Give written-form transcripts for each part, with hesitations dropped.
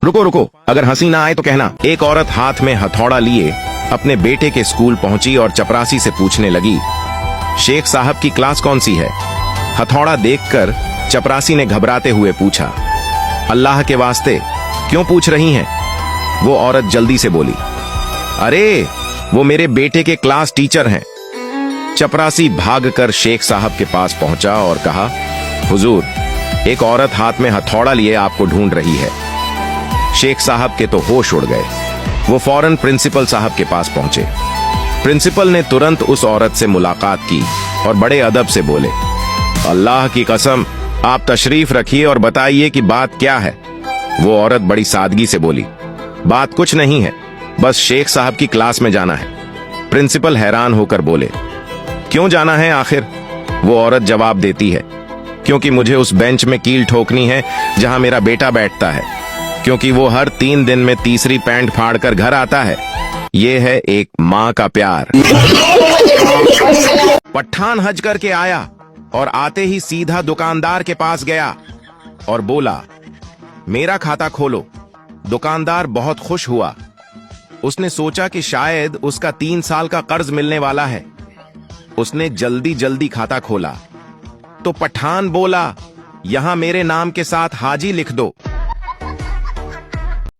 रुको रुको, अगर हंसी ना आए तो कहना। एक औरत हाथ में हथौड़ा लिए अपने बेटे के स्कूल पहुंची और चपरासी से पूछने लगी, शेख साहब की क्लास कौन सी है? हथौड़ा देखकर चपरासी ने घबराते हुए पूछा, अल्लाह के वास्ते क्यों पूछ रही हैं? वो औरत जल्दी से बोली, अरे वो मेरे बेटे के क्लास टीचर हैं। चपरासी भागकर शेख साहब के पास पहुंचा और कहा, हुजूर, एक औरत हाथ में हथौड़ा लिए आपको ढूंढ रही है। शेख साहब के तो होश उड़ गए। वो फौरन प्रिंसिपल साहब के पास पहुंचे। प्रिंसिपल ने तुरंत उस औरत से मुलाकात की और बड़े अदब से बोले, अल्लाह की कसम, आप तशरीफ रखिए और बताइए कि बात क्या है। वो औरत बड़ी सादगी से बोली, बात कुछ नहीं है, बस शेख साहब की क्लास में जाना है। प्रिंसिपल हैरान होकर बोले, क्यों जाना है आखिर? वो औरत जवाब देती है, क्योंकि मुझे उस बेंच में कील ठोकनी है जहां मेरा बेटा बैठता है, क्योंकि वो हर 3 दिन में तीसरी पैंट फाड़कर घर आता है। ये है एक माँ का प्यार। पठान हज करके आया और आते ही सीधा दुकानदार के पास गया और बोला, मेरा खाता खोलो। दुकानदार बहुत खुश हुआ। उसने सोचा कि शायद उसका 3 साल का कर्ज मिलने वाला है। उसने जल्दी जल्दी खाता खोला तो पठान बोला, यहां मेरे नाम के साथ हाजी लिख दो।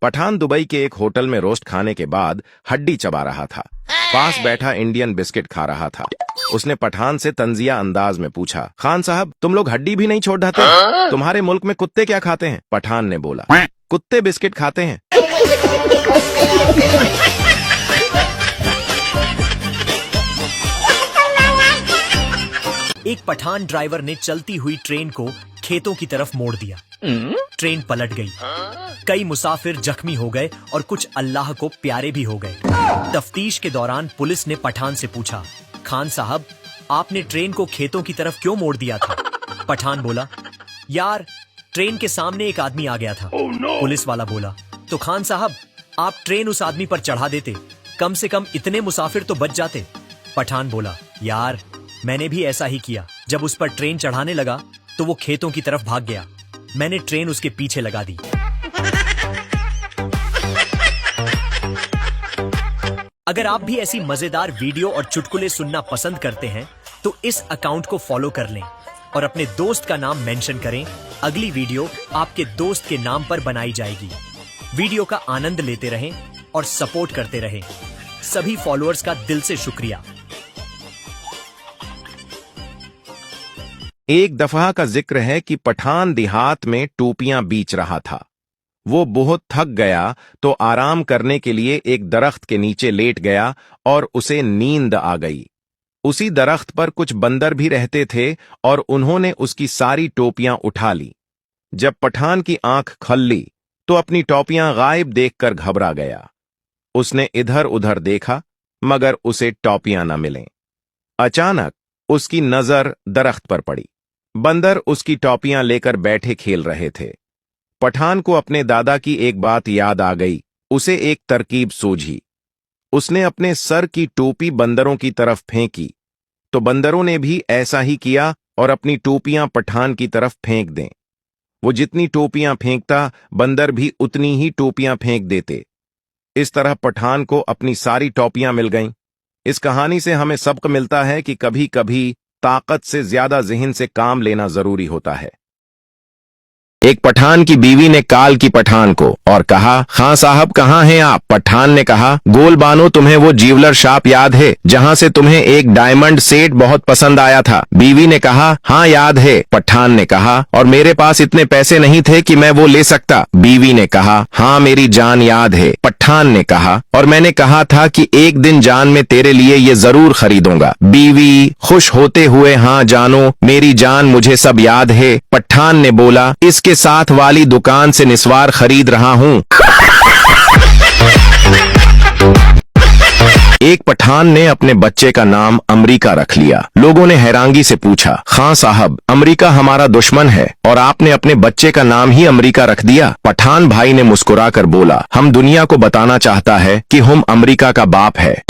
पठान दुबई के एक होटल में रोस्ट खाने के बाद हड्डी चबा रहा था। पास बैठा इंडियन बिस्किट खा रहा था। उसने पठान से तंजिया अंदाज में पूछा, खान साहब, तुम लोग हड्डी भी नहीं छोड़ ढाते? तुम्हारे मुल्क में कुत्ते क्या खाते हैं? पठान ने बोला, कुत्ते बिस्किट खाते हैं। एक पठान ड्राइवर ने चलती हुई ट्रेन को खेतों की तरफ मोड़ दिया। ट्रेन पलट गई। कई मुसाफिर जख्मी हो गए और कुछ अल्लाह को प्यारे भी हो गए। तफ्तीश के दौरान पुलिस ने पठान से पूछा, खान साहब, आपने ट्रेन को खेतों की तरफ क्यों मोड़ दिया था? पठान बोला, यार, ट्रेन के सामने एक आदमी आ गया था। पुलिस वाला बोला, तो खान साहब, आप ट्रेन उस आदमी पर चढ़ा देते, कम से कम इतने मुसाफिर तो बच जाते। पठान बोला, यार, मैंने भी ऐसा ही किया। जब उस पर ट्रेन चढ़ाने लगा तो वो खेतों की तरफ भाग गया। मैंने ट्रेन उसके पीछे लगा दी। अगर आप भी ऐसी मजेदार वीडियो और चुटकुले सुनना पसंद करते हैं तो इस अकाउंट को फॉलो कर लें और अपने दोस्त का नाम मेंशन करें। अगली वीडियो आपके दोस्त के नाम पर बनाई जाएगी। वीडियो का आनंद लेते रहें और सपोर्ट करते रहें। सभी फॉलोअर्स का दिल से शुक्रिया। एक दफा का जिक्र है कि पठान देहात में टोपियां बेच रहा था। वो बहुत थक गया तो आराम करने के लिए एक दरख्त के नीचे लेट गया और उसे नींद आ गई। उसी दरख्त पर कुछ बंदर भी रहते थे और उन्होंने उसकी सारी टोपियां उठा ली। जब पठान की आंख खल्ली तो अपनी टोपियां गायब देखकर घबरा गया। उसने इधर उधर देखा मगर उसे टोपियां न मिलें। अचानक उसकी नजर दरख्त पर पड़ी। बंदर उसकी टोपियां लेकर बैठे खेल रहे थे। पठान को अपने दादा की एक बात याद आ गई। उसे एक तरकीब सूझी। उसने अपने सर की टोपी बंदरों की तरफ फेंकी तो बंदरों ने भी ऐसा ही किया और अपनी टोपियां पठान की तरफ फेंक दें। वो जितनी टोपियां फेंकता बंदर भी उतनी ही टोपियां फेंक देते। इस तरह पठान को अपनी सारी टोपियां मिल गईं। इस कहानी से हमें सबक मिलता है कि कभी कभी ताकत से ज्यादा ज़हन से काम लेना जरूरी होता है। एक पठान की बीवी ने काल की पठान को और कहा, खां साहब कहाँ हैं आप? पठान ने कहा, गोल बानो, तुम्हें वो ज्वेलर शॉप याद है जहाँ से तुम्हें एक डायमंड सेट बहुत पसंद आया था? बीवी ने कहा, हाँ याद है। पठान ने कहा, और मेरे पास इतने पैसे नहीं थे कि मैं वो ले सकता? बीवी ने कहा, हाँ मेरी जान याद है। पठान ने कहा, और मैंने कहा था कि एक दिन जान में तेरे लिए ये जरूर खरीदूंगा। बीवी खुश होते हुए, हाँ जानो मेरी जान, मुझे सब याद है। पठान ने बोला, इसके साथ वाली दुकान से निस्वार खरीद रहा हूं। एक पठान ने अपने बच्चे का नाम अमरीका रख लिया। लोगों ने हैरानगी से पूछा, खां साहब, अमरीका हमारा दुश्मन है और आपने अपने बच्चे का नाम ही अमरीका रख दिया? पठान भाई ने मुस्कुराकर बोला, हम दुनिया को बताना चाहता है कि हम अमरीका का बाप है।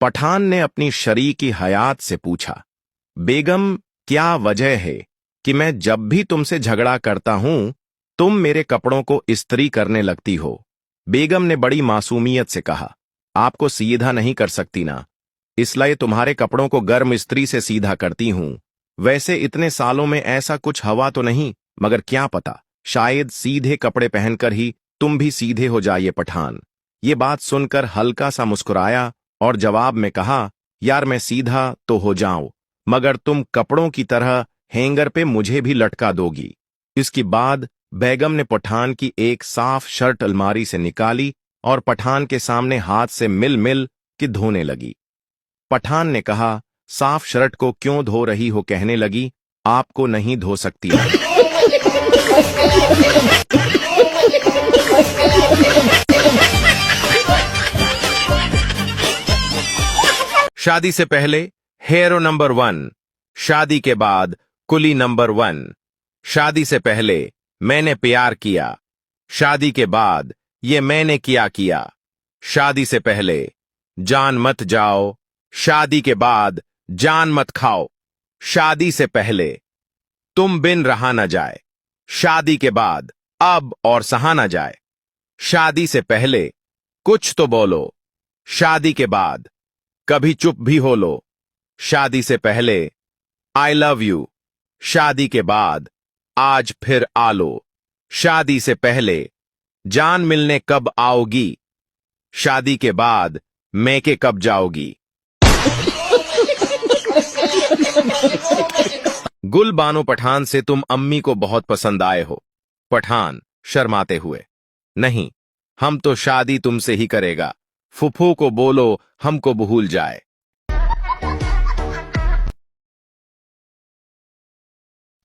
पठान ने अपनी शरीकी हयात से पूछा, बेगम, क्या वजह है कि मैं जब भी तुमसे झगड़ा करता हूं तुम मेरे कपड़ों को इस्त्री करने लगती हो? बेगम ने बड़ी मासूमियत से कहा, आपको सीधा नहीं कर सकती ना, इसलिए तुम्हारे कपड़ों को गर्म इस्त्री से सीधा करती हूं। वैसे इतने सालों में ऐसा कुछ हुआ तो नहीं, मगर क्या पता, शायद सीधे कपड़े पहनकर ही तुम भी सीधे हो जाइए। पठान ये बात सुनकर हल्का सा मुस्कुराया और जवाब में कहा, यार मैं सीधा तो हो जाऊं, मगर तुम कपड़ों की तरह हैंगर पे मुझे भी लटका दोगी। इसके बाद बेगम ने पठान की एक साफ शर्ट अलमारी से निकाली और पठान के सामने हाथ से मिल मिल के धोने लगी। पठान ने कहा, साफ शर्ट को क्यों धो रही हो? कहने लगी, आपको नहीं धो सकती। शादी से पहले हेरो नंबर 1, शादी के बाद कुली नंबर 1। शादी से पहले मैंने प्यार किया, शादी के बाद ये मैंने किया। शादी से पहले जान मत जाओ, शादी के बाद जान मत खाओ। शादी से पहले तुम बिन रहा न जाए, शादी के बाद अब और सहा न जाए। शादी से पहले कुछ तो बोलो, शादी के बाद कभी चुप भी हो लो। शादी से पहले आई लव यू, शादी के बाद आज फिर आ लो। शादी से पहले जान मिलने कब आओगी, शादी के बाद मैके कब जाओगी। गुल बानो पठान से तुम अम्मी को बहुत पसंद आए हो। पठान शर्माते हुए, नहीं, हम तो शादी तुमसे ही करेगा। फुफू को बोलो हमको भूल जाए।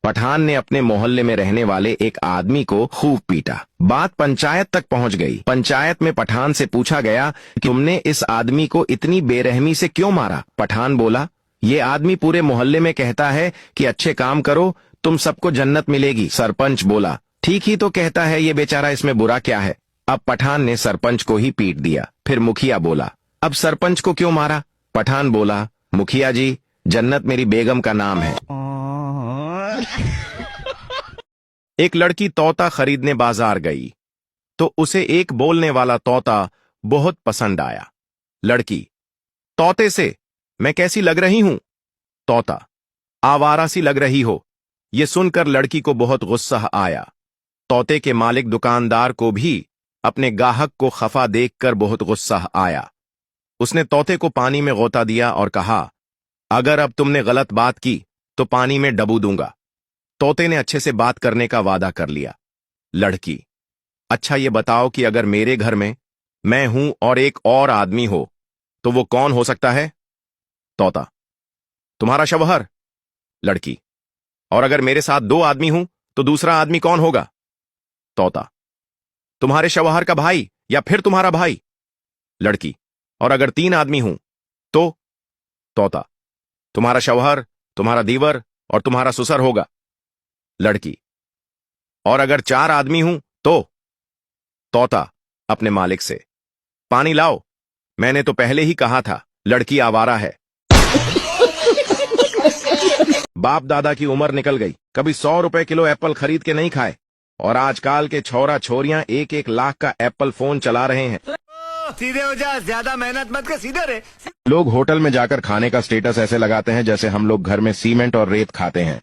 पठान ने अपने मोहल्ले में रहने वाले एक आदमी को खूब पीटा। बात पंचायत तक पहुंच गई। पंचायत में पठान से पूछा गया कि तुमने इस आदमी को इतनी बेरहमी से क्यों मारा? पठान बोला, ये आदमी पूरे मोहल्ले में कहता है कि अच्छे काम करो तुम सबको जन्नत मिलेगी। सरपंच बोला, ठीक ही तो कहता है ये बेचारा, इसमें बुरा क्या है? अब पठान ने सरपंच को ही पीट दिया। फिर मुखिया बोला, अब सरपंच को क्यों मारा? पठान बोला, मुखिया जी, जन्नत मेरी बेगम का नाम है। एक लड़की तोता खरीदने बाजार गई तो उसे एक बोलने वाला तोता बहुत पसंद आया। लड़की, तोते से मैं कैसी लग रही हूं? तोता, आवारा सी लग रही हो। यह सुनकर लड़की को बहुत गुस्सा आया। तोते के मालिक दुकानदार को भी अपने गाहक को खफा देखकर बहुत गुस्सा आया। उसने तोते को पानी में गोता दिया और कहा, अगर अब तुमने गलत बात की तो पानी में डबू दूंगा। तोते ने अच्छे से बात करने का वादा कर लिया। लड़की, अच्छा ये बताओ कि अगर मेरे घर में मैं हूं और एक और आदमी हो तो वो कौन हो सकता है? तोता, तुम्हारा शौहर। लड़की, और अगर मेरे साथ 2 आदमी हूं तो दूसरा आदमी कौन होगा? तोता, तुम्हारे शौहर का भाई या फिर तुम्हारा भाई। लड़की, और अगर 3 आदमी हूं तो? तोता, तुम्हारा शौहर, तुम्हारा दीवर और तुम्हारा ससुर होगा। लड़की, और अगर 4 आदमी हूं तो? तोता अपने मालिक से, पानी लाओ, मैंने तो पहले ही कहा था लड़की आवारा है। बाप दादा की उम्र निकल गई, कभी 100 रुपए किलो एप्पल खरीद के नहीं खाए और आजकल के छोरा छोरियां 1-1 लाख का एप्पल फोन चला रहे हैं। सीधे हो जा, ज्यादा मेहनत मत कर, सीधे रहे। लोग होटल में जाकर खाने का स्टेटस ऐसे लगाते हैं जैसे हम लोग घर में सीमेंट और रेत खाते हैं।